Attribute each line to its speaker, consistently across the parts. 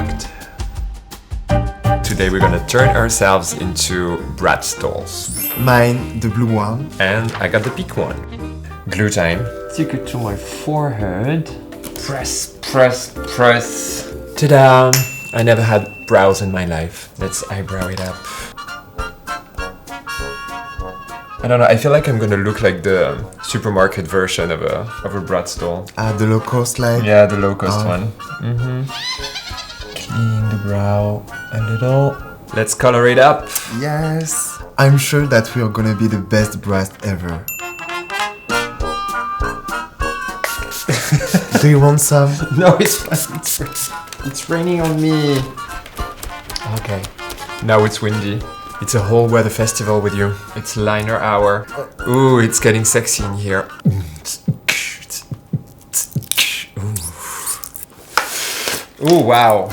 Speaker 1: Sedakt. Today we're gonna turn ourselves into Bratz dolls.
Speaker 2: Mine, the blue one.
Speaker 1: And I got the pink one. Glue time. Stick it to my forehead. Press, press, press. Ta-da! I never had brows in my life. Let's eyebrow it up. I don't know, I feel like I'm gonna look like the supermarket version of a Bratz doll.
Speaker 2: The low cost like?
Speaker 1: Yeah, the low cost one. Clean the brow a little. Let's color it up.
Speaker 2: Yes! I'm sure that we are gonna be the best Bratz ever. Do you want some?
Speaker 1: No, it's fine. It's raining on me. Okay. Now it's windy. It's a whole weather festival with you. It's liner hour. Ooh, it's getting sexy in here. Ooh, wow.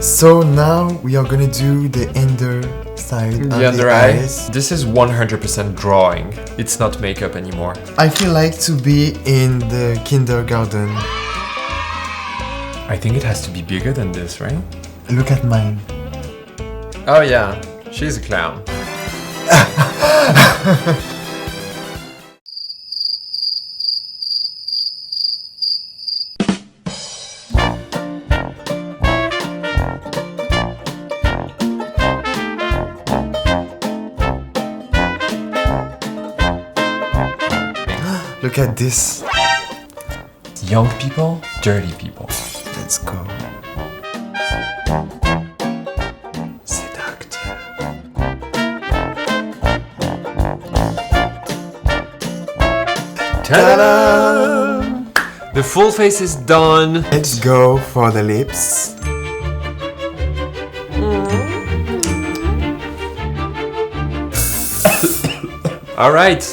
Speaker 2: So now we are gonna do the underside
Speaker 1: The under eye. This is 100% drawing. It's not makeup anymore.
Speaker 2: I feel like to be in the kindergarten.
Speaker 1: I think it has to be bigger than this, right?
Speaker 2: Look at mine.
Speaker 1: Oh yeah, she's a clown.
Speaker 2: Look at this.
Speaker 1: Young people, dirty people.
Speaker 2: Let's go.
Speaker 1: Sedakt. Ta-da! The full face is done.
Speaker 2: Let's go for the lips.
Speaker 1: All right.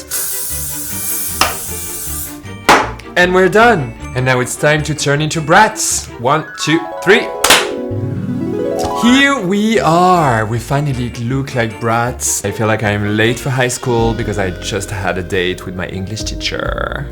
Speaker 1: And we're done. And now it's time to turn into Bratz. 1, 2, 3. Here we are. We finally look like Bratz. I feel like I'm late for high school because I just had a date with my English teacher.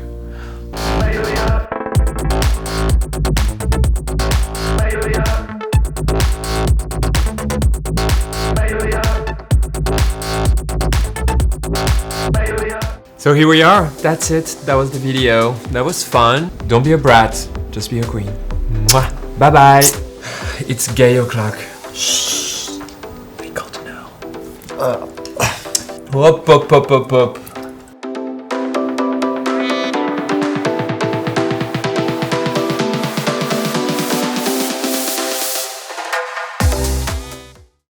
Speaker 1: So here we are. That's it. That was the video. That was fun. Don't be a brat. Just be a queen. Mwah. Bye bye. It's gay o'clock. Shh. We got to know. Up, up, up, up, up.